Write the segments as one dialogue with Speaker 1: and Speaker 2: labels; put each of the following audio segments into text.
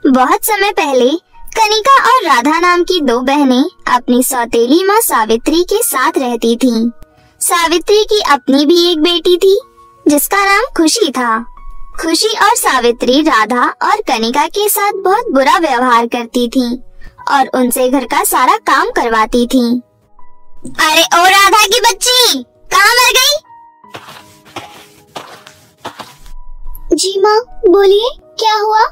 Speaker 1: बहुत समय पहले कनिका और राधा नाम की दो बहनें अपनी सौतेली माँ सावित्री के साथ रहती थीं। सावित्री की अपनी भी एक बेटी थी जिसका नाम खुशी था। खुशी और सावित्री राधा और कनिका के साथ बहुत बुरा व्यवहार करती थीं और उनसे घर का सारा काम करवाती थीं। अरे ओ राधा की बच्ची, कहाँ मर गई?
Speaker 2: जी माँ, बोलिए क्या हुआ?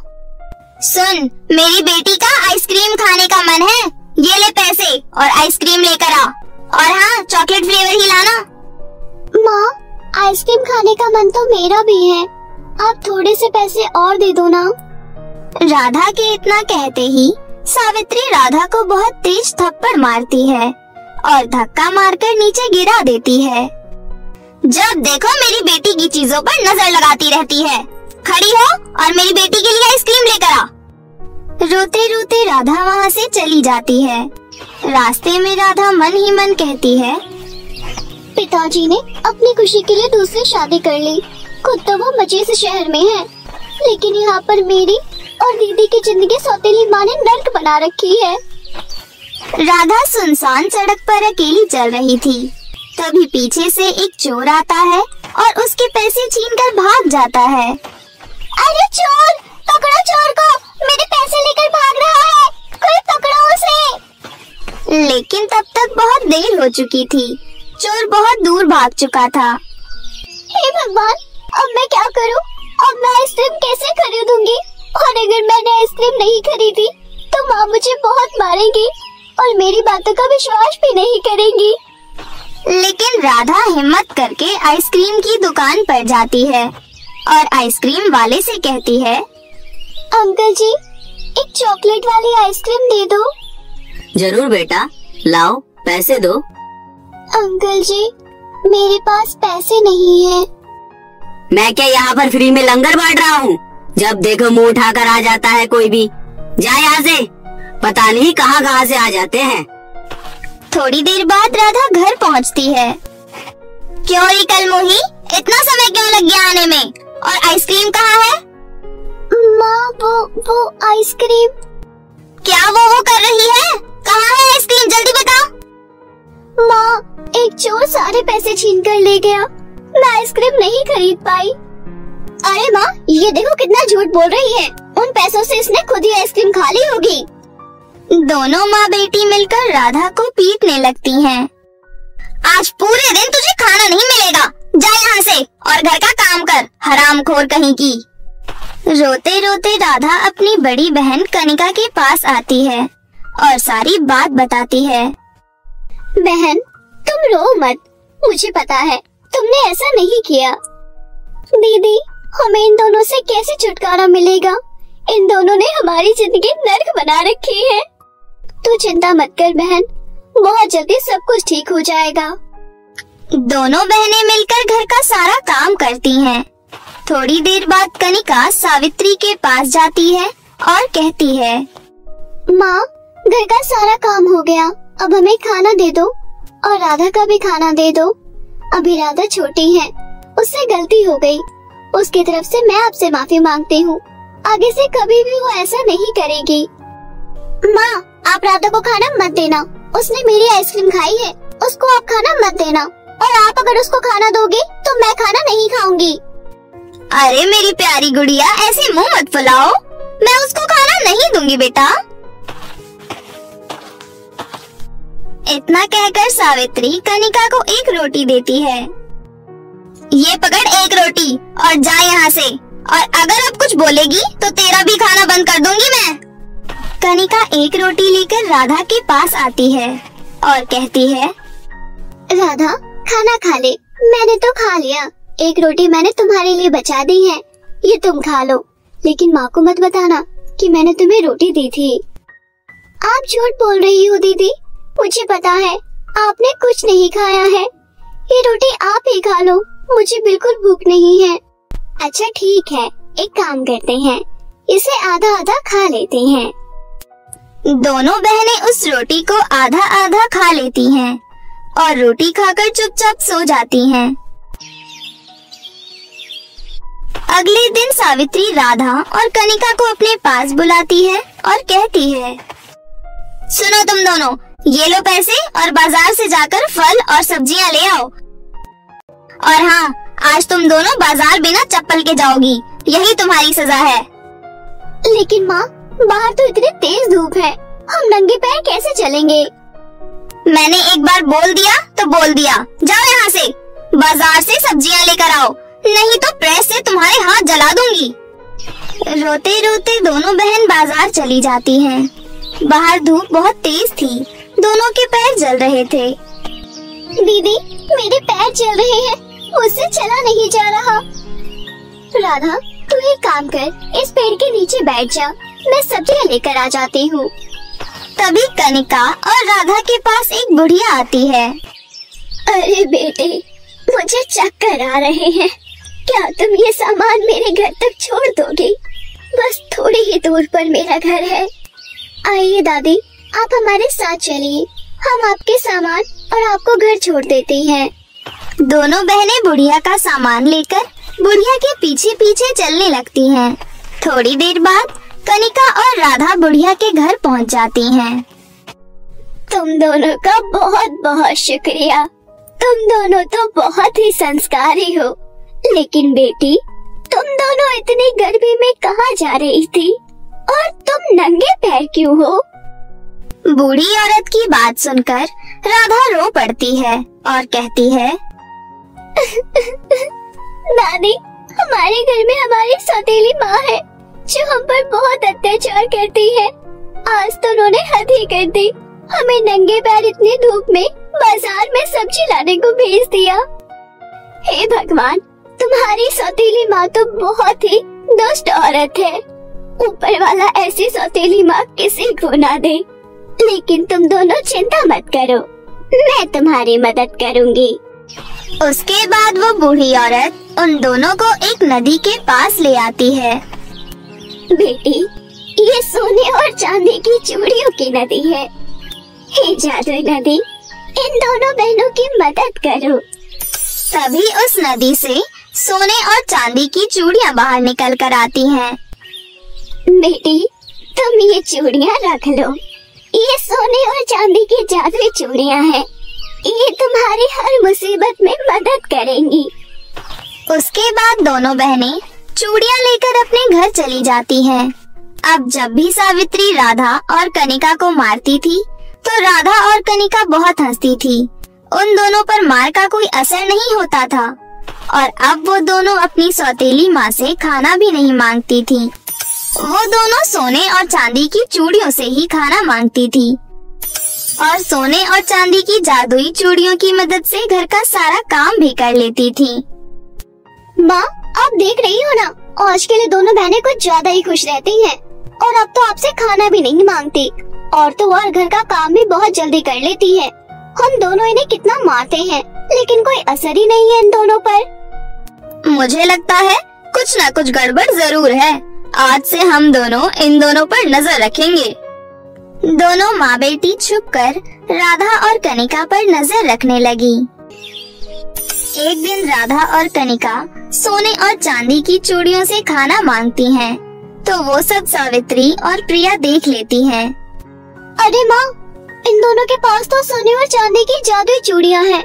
Speaker 1: सुन, मेरी बेटी का आइसक्रीम खाने का मन है। ये ले पैसे और आइसक्रीम लेकर आ। और हाँ, चॉकलेट फ्लेवर ही लाना।
Speaker 2: माँ, आइसक्रीम खाने का मन तो मेरा भी है। आप थोड़े से पैसे और दे दो ना।
Speaker 1: राधा के इतना कहते ही सावित्री राधा को बहुत तेज थप्पड़ मारती है और धक्का मारकर नीचे गिरा देती है। जब देखो मेरी बेटी की चीजों पर नजर लगाती रहती है। खड़ी हो और मेरी बेटी के लिए आइसक्रीम लेकर आ। रोते रोते राधा वहाँ से चली जाती है। रास्ते में राधा मन ही मन कहती है,
Speaker 2: पिताजी ने अपनी खुशी के लिए दूसरी शादी कर ली। खुद तो वो मजे से शहर में है, लेकिन यहाँ पर मेरी और दीदी की जिंदगी सौतेली माँ ने नर्क बना रखी है।
Speaker 1: राधा सुनसान सड़क पर अकेली चल रही थी। तभी पीछे से एक चोर आता है और उसके पैसे छीनकर भाग जाता है।
Speaker 2: अरे चोर, पकड़ो चोर को, मेरे पैसे लेकर भाग रहा है, कोई पकड़ो उसे।
Speaker 1: लेकिन तब तक बहुत देर हो चुकी थी। चोर बहुत दूर भाग चुका था।
Speaker 2: हे भगवान, अब मैं क्या करूं? अब मैं आइसक्रीम कैसे खरीदूंगी? और अगर मैंने आइसक्रीम नहीं खरीदी तो माँ मुझे बहुत मारेगी और मेरी बातों का विश्वास भी नहीं करेंगी।
Speaker 1: लेकिन राधा हिम्मत करके आइसक्रीम की दुकान पर जाती है और आइसक्रीम वाले से कहती है,
Speaker 2: अंकल जी, एक चॉकलेट वाली आइसक्रीम दे दो।
Speaker 3: जरूर बेटा, लाओ पैसे दो।
Speaker 2: अंकल जी, मेरे पास पैसे नहीं है।
Speaker 3: मैं क्या यहाँ पर फ्री में लंगर बांट रहा हूँ? जब देखो मुंह उठाकर आ जाता है कोई भी। जा यहाँ से, पता नहीं कहाँ से आ जाते हैं।
Speaker 1: थोड़ी देर बाद राधा घर पहुँचती है। क्यों री कलमुही, इतना समय क्यों लग गया आने में? और आइसक्रीम कहाँ है?
Speaker 2: माँ, वो आइसक्रीम।
Speaker 1: क्या वो कर रही है? कहाँ है आइसक्रीम? जल्दी बता।
Speaker 2: माँ, एक चोर सारे पैसे छीन कर ले गया। मैं आइसक्रीम नहीं खरीद पाई।
Speaker 1: अरे माँ, ये देखो कितना झूठ बोल रही है। उन पैसों से इसने खुद ही आइसक्रीम खा ली होगी। दोनों माँ बेटी मिलकर राधा को पीटने लगती हैं। आज पूरे दिन तुझे खाना नहीं मिलेगा। जा यहाँ से और घर का काम कर, हरामखोर कहीं की। रोते रोते राधा अपनी बड़ी बहन कनिका के पास आती है और सारी बात बताती है।
Speaker 2: बहन, तुम रो मत, मुझे पता है तुमने ऐसा नहीं किया। दीदी, हमें इन दोनों से कैसे छुटकारा मिलेगा? इन दोनों ने हमारी जिंदगी नर्क बना रखी है। तू चिंता मत कर बहन, बहुत जल्दी सब कुछ ठीक हो जाएगा।
Speaker 1: दोनों बहनें मिलकर घर का सारा काम करती हैं। थोड़ी देर बाद कनिका सावित्री के पास जाती है और कहती है,
Speaker 2: माँ, घर का सारा काम हो गया, अब हमें खाना दे दो और राधा का भी खाना दे दो। अभी राधा छोटी है, उससे गलती हो गई। उसकी तरफ से मैं आपसे माफी मांगती हूँ। आगे से कभी भी वो ऐसा नहीं करेगी। माँ, आप राधा को खाना मत देना, उसने मेरी आइसक्रीम खाई है, उसको आप खाना मत देना। और आप अगर उसको खाना दोगे तो मैं खाना नहीं खाऊंगी।
Speaker 1: अरे मेरी प्यारी गुड़िया, ऐसे मुंह मत फुलाओ, मैं उसको खाना नहीं दूंगी बेटा। इतना कहकर सावित्री कनिका को एक रोटी देती है। ये पकड़ एक रोटी और जा यहाँ से, और अगर अब कुछ बोलेगी तो तेरा भी खाना बंद कर दूंगी मैं। कनिका एक रोटी लेकर राधा के पास आती है और कहती है,
Speaker 2: राधा, खाना खा ले। मैंने तो खा लिया, एक रोटी मैंने तुम्हारे लिए बचा दी है, ये तुम खा लो। लेकिन माँ को मत बताना कि मैंने तुम्हें रोटी दी थी। आप झूठ बोल रही हो दीदी, मुझे पता है आपने कुछ नहीं खाया है। ये रोटी आप ही खा लो, मुझे बिल्कुल भूख नहीं है। अच्छा ठीक है, एक काम करते हैं, इसे आधा आधा खा लेते हैं।
Speaker 1: दोनों बहनें उस रोटी को आधा आधा खा लेती हैं और रोटी खाकर चुपचाप सो जाती हैं। अगले दिन सावित्री राधा और कनिका को अपने पास बुलाती है और कहती है, सुनो तुम दोनों, ये लो पैसे और बाजार से जाकर फल और सब्जियां ले आओ। और हाँ, आज तुम दोनों बाजार बिना चप्पल के जाओगी, यही तुम्हारी सजा है।
Speaker 2: लेकिन माँ, बाहर तो इतनी तेज धूप है, हम नंगे पैर कैसे चलेंगे?
Speaker 1: मैंने एक बार बोल दिया तो बोल दिया, जाओ यहाँ से, बाजार से सब्जियां लेकर आओ, नहीं तो प्रेस से तुम्हारे हाथ जला दूंगी। रोते रोते दोनों बहन बाजार चली जाती हैं। बाहर धूप बहुत तेज थी, दोनों के पैर जल रहे थे।
Speaker 2: दीदी, मेरे पैर जल रहे हैं, मुझसे चला नहीं जा रहा। राधा, तू एक काम कर, इस पेड़ के नीचे बैठ जा, मैं सब्जियां लेकर आ जाती हूँ।
Speaker 1: तभी कनिका और राधा के पास एक बुढ़िया आती है।
Speaker 2: अरे बेटे, मुझे चक्कर आ रहे हैं, क्या तुम ये सामान मेरे घर तक छोड़ दोगे? बस थोड़ी ही दूर पर मेरा घर है। आइए दादी, आप हमारे साथ चलिए, हम आपके सामान और आपको घर छोड़ देते हैं।
Speaker 1: दोनों बहनें बुढ़िया का सामान लेकर बुढ़िया के पीछे पीछे चलने लगती हैं। थोड़ी देर बाद कनिका और राधा बुढ़िया के घर पहुंच जाती हैं।
Speaker 2: तुम दोनों का बहुत बहुत शुक्रिया, तुम दोनों तो बहुत ही संस्कारी हो। लेकिन बेटी, तुम दोनों इतनी गर्मी में कहाँ जा रही थी और तुम नंगे पैर क्यों हो?
Speaker 1: बूढ़ी औरत की बात सुनकर राधा रो पड़ती है और कहती है,
Speaker 2: दादी, हमारे घर में हमारी सौतेली माँ है जो हम पर बहुत अत्याचार करती है। आज तो उन्होंने हद ही कर दी, हमें नंगे पैर इतनी धूप में बाजार में सब्जी लाने को भेज दिया। हे भगवान, तुम्हारी सौतेली माँ तो बहुत ही दुष्ट औरत है। ऊपर वाला ऐसी सौतेली माँ किसी को ना दे। लेकिन तुम दोनों चिंता मत करो, मैं तुम्हारी मदद करूँगी।
Speaker 1: उसके बाद वो बूढ़ी औरत उन दोनों को एक नदी के पास ले आती है।
Speaker 2: बेटी, ये सोने और चांदी की चूड़ियों की नदी है। हे जादुई नदी, इन दोनों बहनों की मदद करो।
Speaker 1: तभी उस नदी से सोने और चांदी की चूड़ियाँ बाहर निकल कर आती हैं।
Speaker 2: बेटी, तुम ये चूड़ियाँ रख लो, ये सोने और चांदी की जादुई चूड़ियाँ हैं। ये तुम्हारी हर मुसीबत में मदद करेंगी।
Speaker 1: उसके बाद दोनों बहनें चूड़ियाँ लेकर अपने घर चली जाती हैं। अब जब भी सावित्री राधा और कनिका को मारती थी तो राधा और कनिका बहुत हंसती थी। उन दोनों पर मार का कोई असर नहीं होता था और अब वो दोनों अपनी सौतेली माँ से खाना भी नहीं मांगती थी। वो दोनों सोने और चांदी की चूड़ियों से ही खाना मांगती थी और सोने और चांदी की जादुई चूड़ियों की मदद से घर का सारा काम भी कर लेती थी।
Speaker 2: माँ, आप देख रही हो ना, आज के लिए दोनों बहनें कुछ ज्यादा ही खुश रहती हैं और अब तो आपसे खाना भी नहीं मांगती और तो और घर का काम भी बहुत जल्दी कर लेती है। हम दोनों इन्हें कितना मारते हैं लेकिन कोई असर ही नहीं है इन दोनों पर।
Speaker 1: मुझे लगता है कुछ न कुछ गड़बड़ जरूर है। आज से हम दोनों इन दोनों पर नजर रखेंगे। दोनों माँ बेटी छुपकर राधा और कनिका पर नजर रखने लगी। एक दिन राधा और कनिका सोने और चांदी की चूड़ियों से खाना मांगती हैं, तो वो सब सावित्री और प्रिया देख लेती हैं।
Speaker 2: अरे माँ, इन दोनों के पास तो सोने और चांदी की जादुई चूड़ियाँ हैं।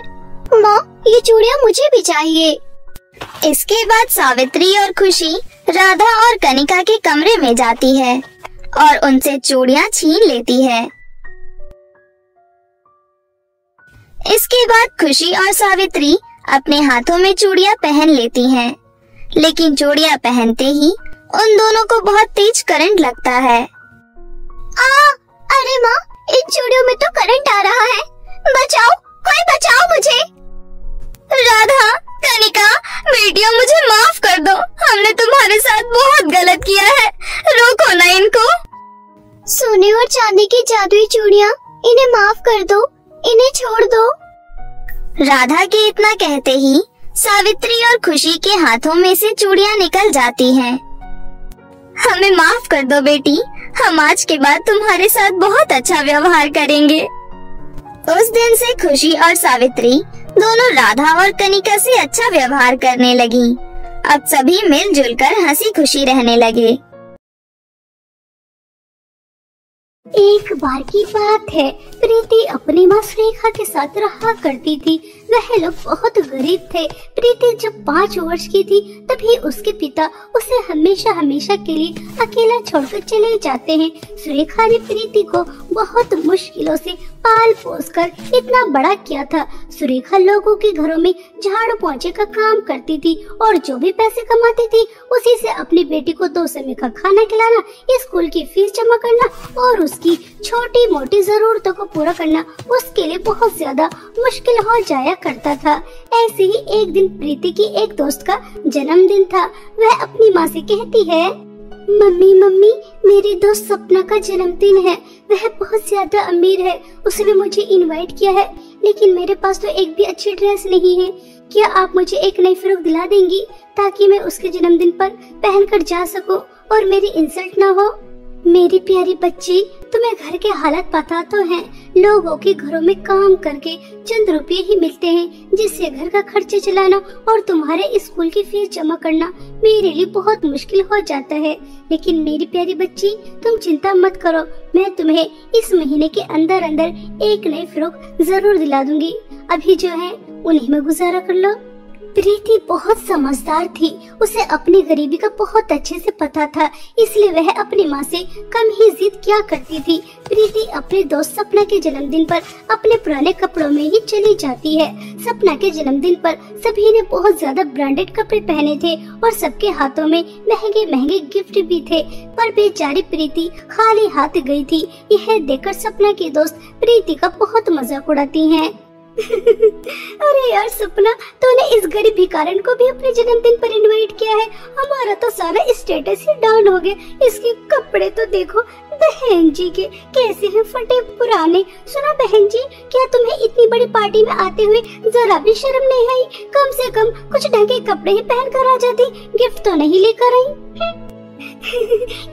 Speaker 2: माँ, ये चूड़ियाँ मुझे भी चाहिए।
Speaker 1: इसके बाद सावित्री और खुशी राधा और कनिका के कमरे में जाती है और उनसे चूड़ियाँ छीन लेती है। इसके बाद खुशी और सावित्री अपने हाथों में चूड़ियाँ पहन लेती हैं, लेकिन चूड़ियाँ पहनते ही उन दोनों को बहुत तेज करंट लगता है।
Speaker 2: अरे माँ, इन चूड़ियों में तो करंट आ रहा है, बचाओ, कोई बचाओ मुझे।
Speaker 1: राधा, कनिका, बेटियों मुझे माफ कर दो, हमने तुम्हारे साथ बहुत गलत किया है, रोको ना इनको।
Speaker 2: सोने और चांदी की जादुई चूड़ियाँ, इन्हें माफ कर दो, इन्हें छोड़ दो।
Speaker 1: राधा के इतना कहते ही सावित्री और खुशी के हाथों में से चूड़ियाँ निकल जाती हैं। हमें माफ कर दो बेटी, हम आज के बाद तुम्हारे साथ बहुत अच्छा व्यवहार करेंगे। उस दिन से खुशी और सावित्री दोनों राधा और कनिका से अच्छा व्यवहार करने लगी। अब सभी मिलजुल कर हंसी खुशी रहने लगे।
Speaker 2: एक बार की बात है, प्रीति अपनी माँ सुरेखा के साथ रहा करती थी। वह लोग बहुत गरीब थे। प्रीति जब 5 वर्ष की थी तभी उसके पिता उसे हमेशा हमेशा के लिए अकेला छोड़कर चले जाते हैं। सुरेखा ने प्रीति को बहुत मुश्किलों से पाल पोस कर इतना बड़ा किया था। सुरेखा लोगों के घरों में झाड़ू पोंछे का काम करती थी और जो भी पैसे कमाती थी उसी से अपनी बेटी को 2 समय का खाना खिलाना, स्कूल की फीस जमा करना और उसकी छोटी मोटी जरूरतों को पूरा करना उसके लिए बहुत ज्यादा मुश्किल हो जाया करता था। ऐसे ही एक दिन प्रीति की एक दोस्त का जन्मदिन था। वह अपनी माँ से कहती है, मम्मी मेरी दोस्त सपना का जन्मदिन है। वह बहुत ज्यादा अमीर है, उसने मुझे इनवाइट किया है, लेकिन मेरे पास तो एक भी अच्छी ड्रेस नहीं है। क्या आप मुझे एक नई फ्रॉक दिला देंगी ताकि मैं उसके जन्मदिन पर पहनकर जा सकूं और मेरी इंसल्ट ना हो? मेरी प्यारी बच्ची, तुम्हें घर के हालात पता तो हैं। लोगों के घरों में काम करके चंद रुपये ही मिलते हैं, जिससे घर का खर्चा चलाना और तुम्हारे स्कूल की फीस जमा करना मेरे लिए बहुत मुश्किल हो जाता है। लेकिन मेरी प्यारी बच्ची, तुम चिंता मत करो, मैं तुम्हें इस महीने के अंदर अंदर एक नई फ्रॉक जरूर दिला दूंगी। अभी जो है उन्हीं में गुजारा कर लो। प्रीति बहुत समझदार थी। उसे अपनी गरीबी का बहुत अच्छे से पता था, इसलिए वह अपनी माँ से कम ही जिद किया करती थी। प्रीति अपने दोस्त सपना के जन्मदिन पर अपने पुराने कपड़ों में ही चली जाती है। सपना के जन्मदिन पर सभी ने बहुत ज्यादा ब्रांडेड कपड़े पहने थे और सबके हाथों में महंगे महंगे गिफ्ट भी थे, पर बेचारी प्रीति खाली हाथ गई थी। यह देखकर सपना की दोस्त प्रीति का बहुत मजाक उड़ाती हैं। अरे यार सपना, तूने इस गरीब भिखारन को भी अपने जन्मदिन पर इनवाइट किया है। हमारा तो सारा स्टेटस ही डाउन हो गया। इसके कपड़े तो देखो, बहन जी के कैसे हैं, फटे पुराने। सुना बहन जी, क्या तुम्हें इतनी बड़ी पार्टी में आते हुए जरा भी शर्म नहीं आई? कम से कम कुछ ढंग के कपड़े ही पहन कर आ जाती, गिफ्ट तो नहीं लेकर आई।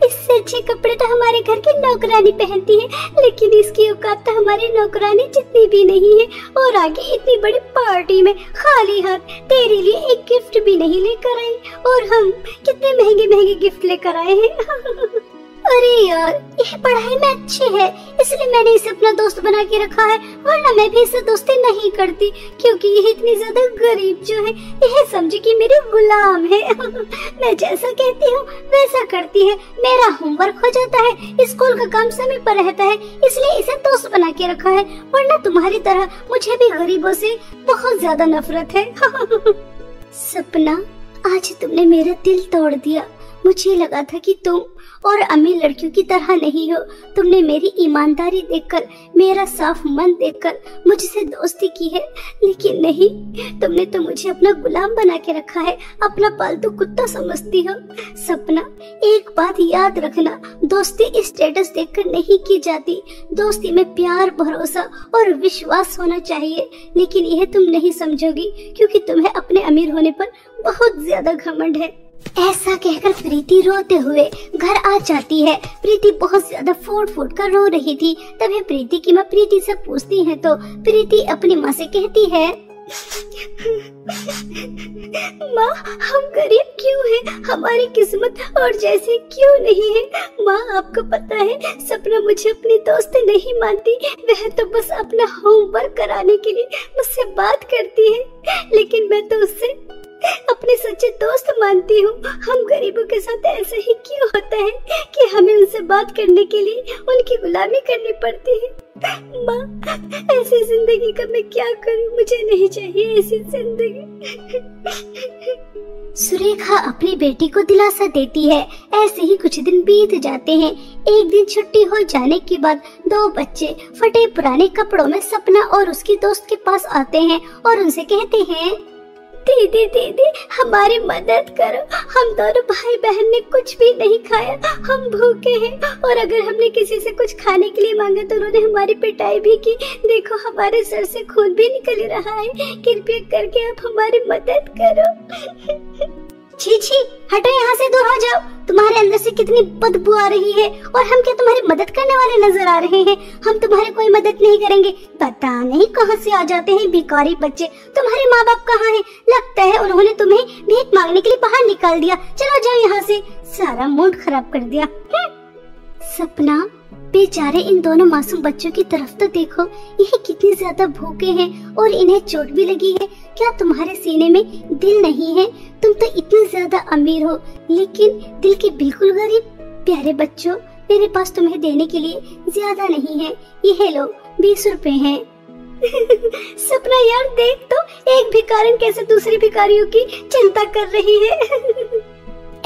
Speaker 2: इससे अच्छे कपड़े तो हमारे घर की नौकरानी पहनती है, लेकिन इसकी औकात तो हमारी नौकरानी जितनी भी नहीं है। और आगे इतनी बड़ी पार्टी में खाली हाथ तेरे लिए एक गिफ्ट भी नहीं लेकर आई, और हम कितने महंगे महंगे गिफ्ट लेकर आए हैं। अरे यार, यह पढ़ाई में अच्छी है इसलिए मैंने इसे अपना दोस्त बना के रखा है, वरना मैं भी इससे दोस्ती नहीं करती, क्योंकि यह इतनी ज्यादा गरीब जो है, यह समझे कि मेरी गुलाम है। मैं जैसा कहती हूँ वैसा करती है, मेरा होमवर्क हो जाता है, स्कूल का काम समय पर रहता है, इसलिए इसे दोस्त बना के रखा है, वरना तुम्हारी तरह मुझे भी गरीबों से बहुत ज्यादा नफरत है। सपना, आज तुमने मेरा दिल तोड़ दिया। मुझे लगा था कि तुम और अमीर लड़कियों की तरह नहीं हो। तुमने मेरी ईमानदारी देखकर, मेरा साफ मन देखकर मुझसे दोस्ती की है, लेकिन नहीं, तुमने तो मुझे अपना गुलाम बना के रखा है, अपना पालतू कुत्ता समझती हो। सपना, एक बात याद रखना, दोस्ती स्टेटस देखकर नहीं की जाती। दोस्ती में प्यार, भरोसा और विश्वास होना चाहिए, लेकिन यह तुम नहीं समझोगी क्योंकि तुम्हें अपने अमीर होने पर बहुत ज्यादा घमंड है। ऐसा कहकर प्रीति रोते हुए घर आ जाती है। प्रीति बहुत ज्यादा फूट फूट कर रो रही थी। तभी प्रीति की माँ प्रीति से पूछती है तो प्रीति अपनी माँ से कहती है, माँ, हम गरीब क्यों हैं? हमारी किस्मत और जैसे क्यों नहीं है? माँ, आपको पता है सपना मुझे अपनी दोस्त नहीं मानती, वह तो बस अपना होमवर्क कराने के लिए मुझसे बात करती है, लेकिन मैं तो उससे अपने सच्चे दोस्त मानती हूँ। हम गरीबों के साथ ऐसा ही क्यों होता है कि हमें उनसे बात करने के लिए उनकी गुलामी करनी पड़ती है? माँ, ऐसी जिंदगी का मैं क्या करूँ? मुझे नहीं चाहिए ऐसी जिंदगी। सुरेखा अपनी बेटी को दिलासा देती है। ऐसे ही कुछ दिन बीत जाते हैं। एक दिन छुट्टी हो जाने के बाद 2 बच्चे फटे पुराने कपड़ों में सपना और उसकी दोस्त के पास आते हैं और उनसे कहते हैं, दीदी दीदी, हमारी मदद करो, हम दोनों भाई बहन ने कुछ भी नहीं खाया, हम भूखे हैं, और अगर हमने किसी से कुछ खाने के लिए मांगा तो उन्होंने हमारी पिटाई भी की। देखो, हमारे सर से खून भी निकल रहा है, कृपया करके आप हमारी मदद करो। छी छी, हटो यहाँ से, दूर हो जाओ। तुम्हारे अंदर से कितनी बदबू आ रही है, और हम क्या तुम्हारी मदद करने वाले नजर आ रहे हैं? हम तुम्हारी कोई मदद नहीं करेंगे। पता नहीं कहाँ से आ जाते हैं भिखारी बच्चे। तुम्हारे माँ बाप कहाँ हैं? लगता है उन्होंने तुम्हें भीख मांगने के लिए बाहर निकाल दिया। चलो जाओ यहाँ से, सारा मूड खराब कर दिया। सपना, बेचारे इन दोनों मासूम बच्चों की तरफ तो देखो, ये कितनी ज्यादा भूखे हैं और इन्हें चोट भी लगी है। क्या तुम्हारे सीने में दिल नहीं है? तुम तो इतने ज्यादा अमीर हो, लेकिन दिल के बिल्कुल गरीब। प्यारे बच्चों, मेरे पास तुम्हें देने के लिए ज्यादा नहीं है, ये लो 20 रुपए हैं। सपना यार, देख तो एक भिखारिन कैसे दूसरी भिखारियों की चिंता कर रही है।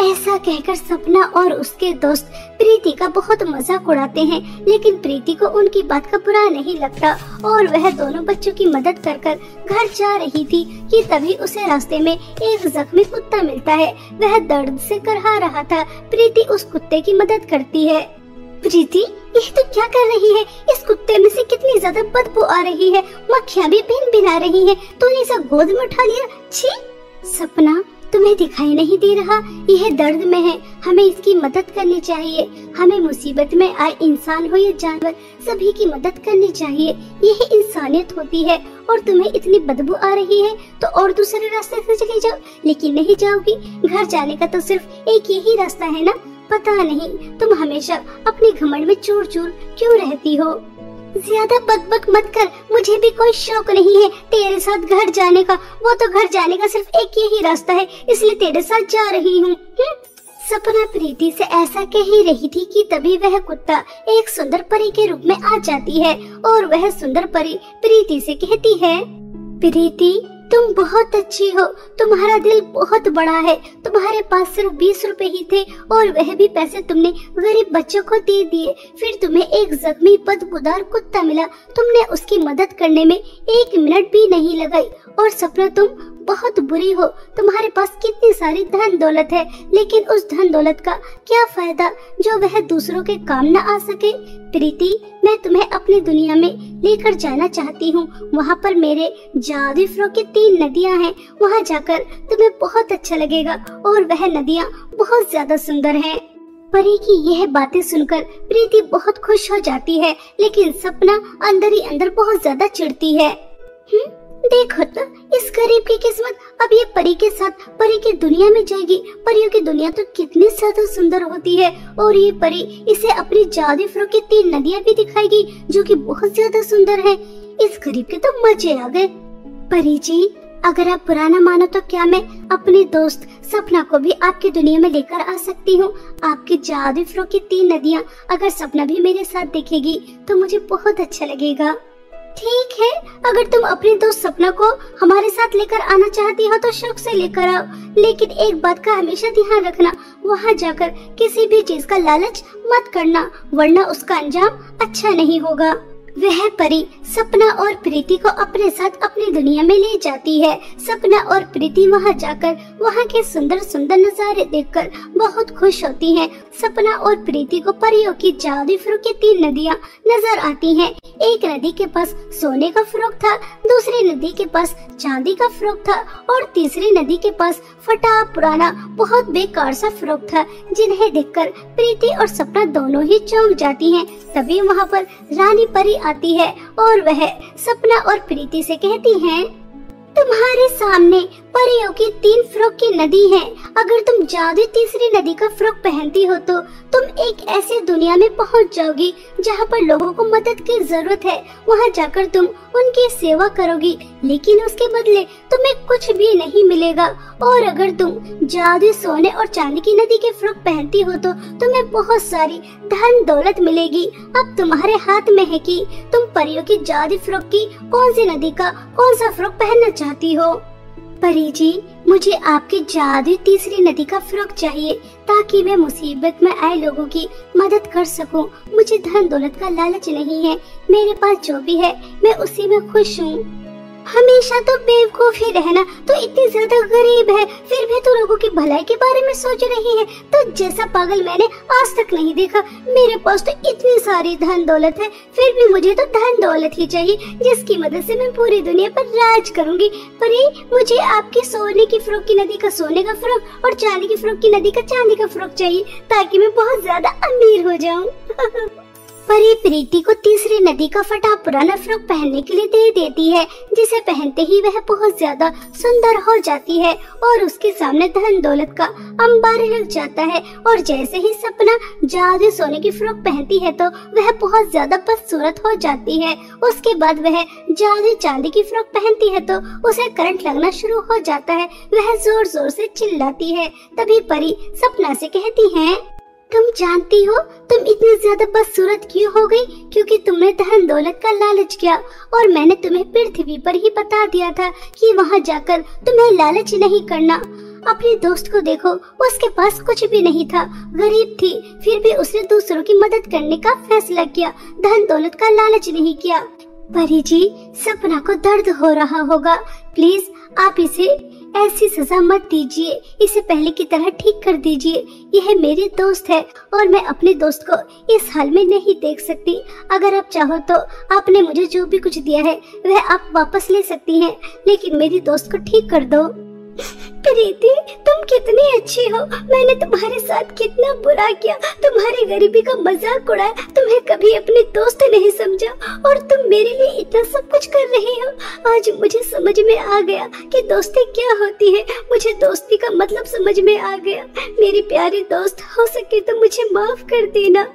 Speaker 2: ऐसा कहकर सपना और उसके दोस्त प्रीति का बहुत मजाक उड़ाते हैं, लेकिन प्रीति को उनकी बात का बुरा नहीं लगता और वह दोनों बच्चों की मदद कर कर घर जा रही थी कि तभी उसे रास्ते में एक जख्मी कुत्ता मिलता है। वह दर्द से करहा रहा था। प्रीति उस कुत्ते की मदद करती है। प्रीति, ये तो क्या कर रही है? इस कुत्ते में से कितनी ज्यादा बदबू आ रही है, मक्खियाँ भी भिन-भिना रही हैं। तूने इसे गोद में उठा लिया? छी। सपना, तुम्हें दिखाई नहीं दे रहा? यह दर्द में है, हमें इसकी मदद करनी चाहिए। हमें मुसीबत में आए इंसान हो या जानवर, सभी की मदद करनी चाहिए। यही इंसानियत होती है। और तुम्हें इतनी बदबू आ रही है तो और दूसरे रास्ते से चले जाओ। लेकिन नहीं जाओगी, घर जाने का तो सिर्फ एक यही रास्ता है ना। पता नहीं तुम हमेशा अपने घमंड में चूर चूर क्यों रहती हो। ज्यादा बकबक मत कर, मुझे भी कोई शौक नहीं है तेरे साथ घर जाने का। वो तो घर जाने का सिर्फ एक यही रास्ता है, इसलिए तेरे साथ जा रही हूँ। सपना प्रीति से ऐसा कह ही रही थी कि तभी वह कुत्ता एक सुंदर परी के रूप में आ जाती है और वह सुंदर परी प्रीति से कहती है, प्रीति, तुम बहुत अच्छी हो, तुम्हारा दिल बहुत बड़ा है। तुम्हारे पास सिर्फ 20 रुपए ही थे और वह भी पैसे तुमने गरीब बच्चों को दे दिए। फिर तुम्हें एक जख्मी बदबूदार कुत्ता मिला, तुमने उसकी मदद करने में 1 मिनट भी नहीं लगाई। और सपना, तुम बहुत बुरी हो। तुम्हारे पास कितनी सारी धन दौलत है, लेकिन उस धन दौलत का क्या फायदा जो वह दूसरों के काम न आ सके। प्रीति, मैं तुम्हें अपनी दुनिया में लेकर जाना चाहती हूँ। वहाँ पर मेरे जादुई फ्रॉक की 3 नदियाँ हैं। वहाँ जाकर तुम्हें बहुत अच्छा लगेगा और वह नदियाँ बहुत ज्यादा सुंदर हैं। परी की यह बातें सुनकर प्रीति बहुत खुश हो जाती है, लेकिन सपना अंदर ही अंदर बहुत ज्यादा चिढ़ती है। देखो तो, इस गरीब की किस्मत अब ये परी के साथ परी की दुनिया में जाएगी। परियों की दुनिया तो कितनी ज्यादा सुंदर होती है और ये परी इसे अपनी जादुई फ्रॉक की 3 नदियाँ भी दिखाएगी जो कि बहुत ज्यादा सुंदर है। इस गरीब के तो मजे आ गए। परी जी, अगर आप बुरा न मानो तो क्या मैं अपनी दोस्त सपना को भी आपकी दुनिया में लेकर आ सकती हूँ? आपकी जादुई फ्रॉक की 3 नदियाँ अगर सपना भी मेरे साथ देखेगी तो मुझे बहुत अच्छा लगेगा। ठीक है, अगर तुम अपनी दोस्त सपना को हमारे साथ लेकर आना चाहती हो तो शौक से लेकर आओ, लेकिन एक बात का हमेशा ध्यान रखना, वहाँ जाकर किसी भी चीज का लालच मत करना, वरना उसका अंजाम अच्छा नहीं होगा। वह परी सपना और प्रीति को अपने साथ अपनी दुनिया में ले जाती है। सपना और प्रीति वहाँ जाकर वहाँ के सुंदर सुंदर नजारे देखकर बहुत खुश होती हैं। सपना और प्रीति को परियों की जादुई फ्रॉक की 3 नदियाँ नजर आती हैं। एक नदी के पास सोने का फ्रॉक था, दूसरी नदी के पास चांदी का फ्रॉक था और तीसरी नदी के पास फटा पुराना बहुत बेकार सा फ्रॉक था, जिन्हें देखकर प्रीति और सपना दोनों ही चौंक जाती हैं। तभी वहाँ पर रानी परी आती है और वह सपना और प्रीति से कहती है, तुम्हारे सामने परियों की 3 फ्रॉक की नदी है। अगर तुम जादुई तीसरी नदी का फ्रॉक पहनती हो तो तुम एक ऐसी दुनिया में पहुंच जाओगी जहां पर लोगों को मदद की जरूरत है। वहां जाकर तुम उनकी सेवा करोगी, लेकिन उसके बदले तुम्हें कुछ भी नहीं मिलेगा। और अगर तुम जादुई सोने और चांदी की नदी के फ्रॉक पहनती हो तो तुम्हें बहुत सारी धन दौलत मिलेगी। अब तुम्हारे हाथ में है कि तुम परियों की जादुई फ्रॉक की कौन सी नदी का कौन सा फ्रॉक पहनना चाहती हो। परी जी, मुझे आपकी जादुई तीसरी नदी का फ्रॉक चाहिए ताकि मैं मुसीबत में आए लोगों की मदद कर सकूं। मुझे धन दौलत का लालच नहीं है, मेरे पास जो भी है मैं उसी में खुश हूँ। हमेशा तो बेवकूफ ही रहना, तो इतनी ज्यादा गरीब है फिर भी तो लोगों की भलाई के बारे में सोच रही है। तो जैसा पागल मैंने आज तक नहीं देखा। मेरे पास तो इतनी सारी धन दौलत है, फिर भी मुझे तो धन दौलत ही चाहिए जिसकी मदद से मैं पूरी दुनिया पर राज करूंगी। पर ये मुझे आपकी सोने की फ्रॉक की नदी का सोने का फ्रॉक और चांदी की फ्रॉक की नदी का चांदी का फ्रॉक चाहिए ताकि मैं बहुत ज्यादा अमीर हो जाऊं। परी प्रीति को तीसरी नदी का फटा पुराना फ्रॉक पहनने के लिए दे देती है, जिसे पहनते ही वह बहुत ज्यादा सुंदर हो जाती है और उसके सामने धन दौलत का अंबार लग जाता है। और जैसे ही सपना जादू सोने की फ्रॉक पहनती है तो वह बहुत ज्यादा बदसूरत हो जाती है। उसके बाद वह जादू चांदी की फ्रॉक पहनती है तो उसे करंट लगना शुरू हो जाता है। वह जोर जोर से चिल्लाती है। तभी परी सपना से कहती है, तुम जानती हो तुम इतनी ज्यादा बदसूरत क्यों हो गई? क्योंकि तुमने धन दौलत का लालच किया और मैंने तुम्हें पृथ्वी पर ही बता दिया था कि वहाँ जाकर तुम्हें लालच नहीं करना। अपने दोस्त को देखो, उसके पास कुछ भी नहीं था, गरीब थी, फिर भी उसने दूसरों की मदद करने का फैसला किया, धन दौलत का लालच नहीं किया। परी जी, सपना को दर्द हो रहा होगा, प्लीज आप इसे ऐसी सजा मत दीजिए, इसे पहले की तरह ठीक कर दीजिए। यह मेरी दोस्त है और मैं अपने दोस्त को इस हाल में नहीं देख सकती। अगर आप चाहो तो आपने मुझे जो भी कुछ दिया है वह आप वापस ले सकती हैं, लेकिन मेरी दोस्त को ठीक कर दो। प्रीति, तुम कितनी अच्छी हो। मैंने तुम्हारे साथ कितना बुरा किया, तुम्हारी गरीबी का मजाक उड़ाया, तुम्हें कभी अपने दोस्त नहीं समझा और तुम मेरे लिए इतना सब कुछ कर रही हो। आज मुझे समझ में आ गया कि दोस्ती क्या होती है। मुझे दोस्ती का मतलब समझ में आ गया। मेरी प्यारी दोस्त, हो सके तो मुझे माफ कर देना।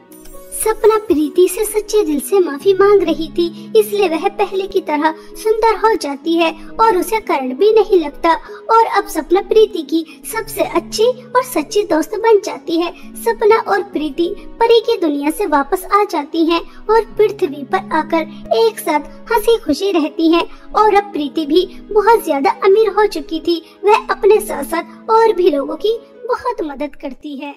Speaker 2: सपना प्रीति से सच्चे दिल से माफी मांग रही थी, इसलिए वह पहले की तरह सुंदर हो जाती है और उसे करंट भी नहीं लगता। और अब सपना प्रीति की सबसे अच्छी और सच्ची दोस्त बन जाती है। सपना और प्रीति परी की दुनिया से वापस आ जाती हैं और पृथ्वी पर आकर एक साथ हंसी खुशी रहती हैं। और अब प्रीति भी बहुत ज्यादा अमीर हो चुकी थी। वह अपने साथ साथ और भी लोगों की बहुत मदद करती है।